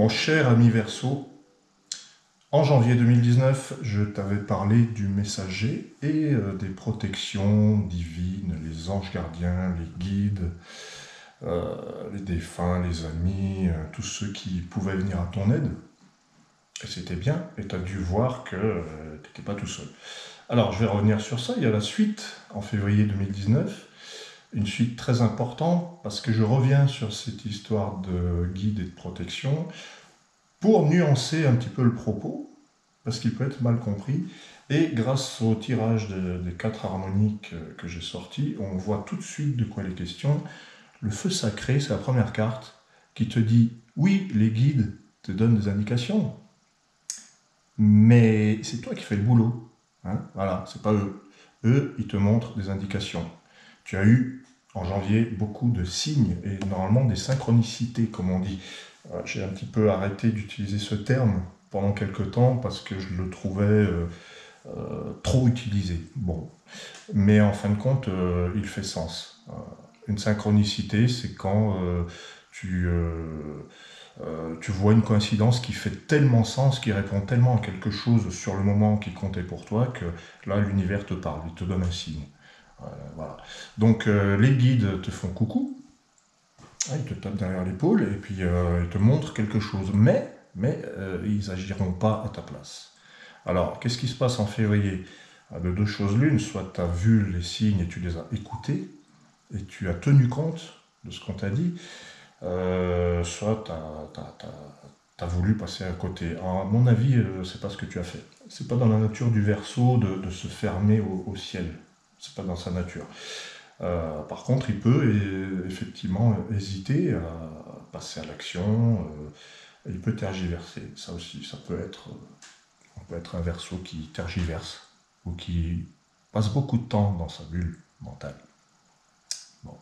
Mon cher ami Verseau, en janvier 2019, je t'avais parlé du messager et des protections divines, les anges gardiens, les guides, les défunts, les amis, tous ceux qui pouvaient venir à ton aide. Et c'était bien, et tu as dû voir que tu n'étais pas tout seul. Alors, je vais revenir sur ça. Il y a la suite en février 2019, une suite très importante, parce que je reviens sur cette histoire de guide et de protection pour nuancer un petit peu le propos, parce qu'il peut être mal compris. Et grâce au tirage des 4 harmoniques que j'ai sortis, on voit tout de suite de quoi il est question. Le feu sacré, c'est la première carte qui te dit, oui, les guides te donnent des indications, mais c'est toi qui fais le boulot. Hein, voilà, c'est pas eux. Eux, ils te montrent des indications. Tu as eu, en janvier, beaucoup de signes, et normalement des synchronicités, comme on dit. J'ai un petit peu arrêté d'utiliser ce terme pendant quelques temps, parce que je le trouvais trop utilisé. Bon. Mais en fin de compte, il fait sens. Une synchronicité, c'est quand tu vois une coïncidence qui fait tellement sens, qui répond tellement à quelque chose sur le moment qui comptait pour toi, que là, l'univers te parle, il te donne un signe. Voilà. Donc, les guides te font coucou, ils te tapent derrière l'épaule, et puis ils te montrent quelque chose, mais ils n'agiront pas à ta place. Alors, qu'est-ce qui se passe en février? De deux choses l'une, soit tu as vu les signes et tu les as écoutés, et tu as tenu compte de ce qu'on t'a dit, soit tu as voulu passer à côté. Alors, à mon avis, c'est pas ce que tu as fait. C'est pas dans la nature du Verseau de se fermer au ciel. C'est pas dans sa nature. Par contre, il peut effectivement hésiter à passer à l'action, il peut tergiverser. Ça aussi, ça peut être, on peut être un Verseau qui tergiverse ou qui passe beaucoup de temps dans sa bulle mentale. Bon,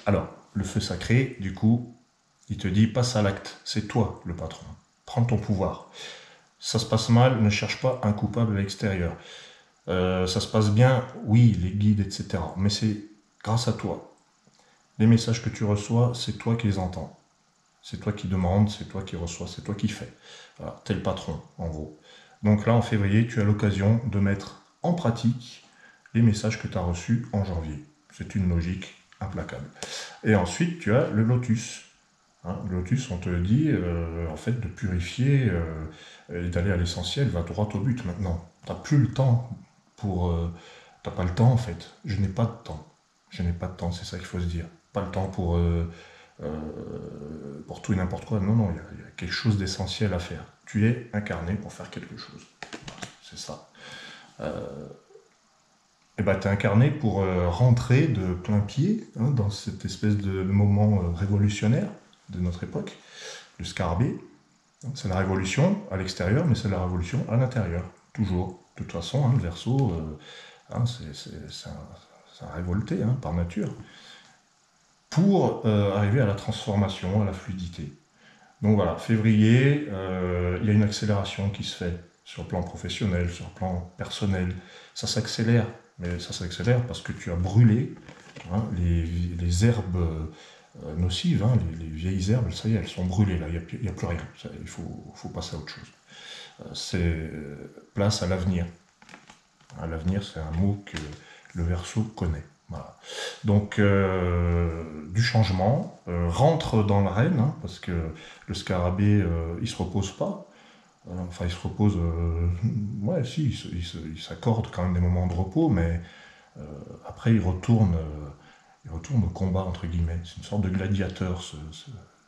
alors, le feu sacré, du coup, il te dit passe à l'acte, c'est toi le patron, prends ton pouvoir. Ça se passe mal, ne cherche pas un coupable à l'extérieur. Ça se passe bien, oui, les guides, etc. Mais c'est grâce à toi. Les messages que tu reçois, c'est toi qui les entends. C'est toi qui demandes, c'est toi qui reçois, c'est toi qui fais. Voilà, t'es le patron, en gros. Donc là, en février, tu as l'occasion de mettre en pratique les messages que tu as reçus en janvier. C'est une logique implacable. Et ensuite, tu as le lotus. Hein, le lotus, on te dit, en fait, de purifier et d'aller à l'essentiel, va droit au but maintenant. Tu n'as plus le temps pour... t'as pas le temps, en fait. Je n'ai pas de temps. Je n'ai pas de temps, c'est ça qu'il faut se dire. Pas le temps pour tout et n'importe quoi. Non, non, il y a quelque chose d'essentiel à faire. Tu es incarné pour faire quelque chose. C'est ça. Et ben, tu es incarné pour rentrer de plein pied dans cette espèce de moment révolutionnaire de notre époque, le scarabée. C'est la révolution à l'extérieur, mais c'est la révolution à l'intérieur, toujours. De toute façon, le Verseau, c'est un révolté par nature, pour arriver à la transformation, à la fluidité. Donc voilà, février, il y a une accélération qui se fait sur le plan professionnel, sur le plan personnel. Ça s'accélère, mais ça s'accélère parce que tu as brûlé les herbes nocives, les vieilles herbes, ça y est, elles sont brûlées, là, il n'y a plus rien. Il faut passer à autre chose. C'est place à l'avenir. L'avenir, c'est un mot que le Verseau connaît. Voilà. Donc, du changement, rentre dans l'arène, parce que le scarabée, il se repose pas. Enfin, il se repose... ouais, si, il s'accorde quand même des moments de repos, mais après, il retourne au combat, entre guillemets. C'est une sorte de gladiateur,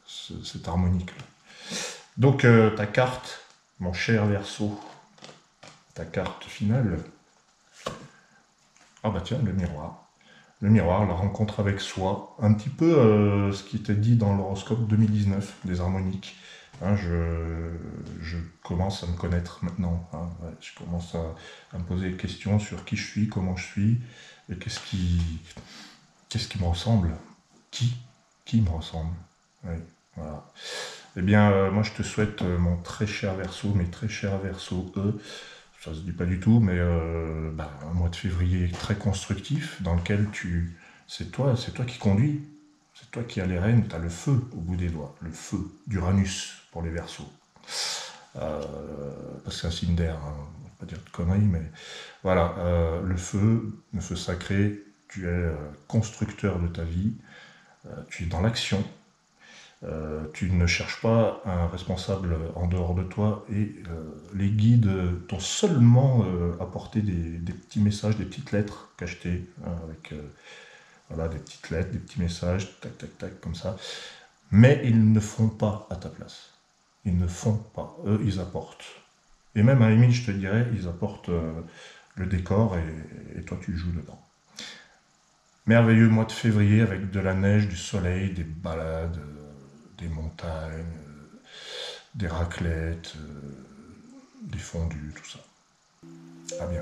cette harmonique-là. Donc, ta carte, mon cher Verseau, ta carte finale... Ah bah tiens, le miroir. Le miroir, la rencontre avec soi, un petit peu ce qui était dit dans l'horoscope 2019 des harmoniques. Je commence à me connaître maintenant. Je commence à me poser des questions sur qui je suis, comment je suis, et qu'est-ce qui me ressemble. Qui me ressemble. Oui, voilà. Eh bien, moi je te souhaite, mon très cher Verseau, mes très chers Verseaux, ça se dit pas du tout, mais un mois de février très constructif, dans lequel c'est toi qui conduis. C'est toi qui as les rênes, tu as le feu au bout des doigts, le feu d'Uranus pour les Verseaux. Euh, Parce que c'est un signe d'air, hein, on va pas dire de conneries, mais voilà, le feu sacré, tu es constructeur de ta vie, tu es dans l'action, tu ne cherches pas un responsable en dehors de toi et les guides t'ont seulement apporté des petits messages, des petites lettres cachetées, hein, avec voilà, des petites lettres, des petits messages, tac, tac, tac, comme ça. Mais ils ne font pas à ta place. Ils ne font pas. Eux, ils apportent. Et même à la limite, je te dirais, ils apportent le décor et toi, tu joues dedans. Merveilleux mois de février avec de la neige, du soleil, des balades, des montagnes, des raclettes, des fondus, tout ça. À bientôt.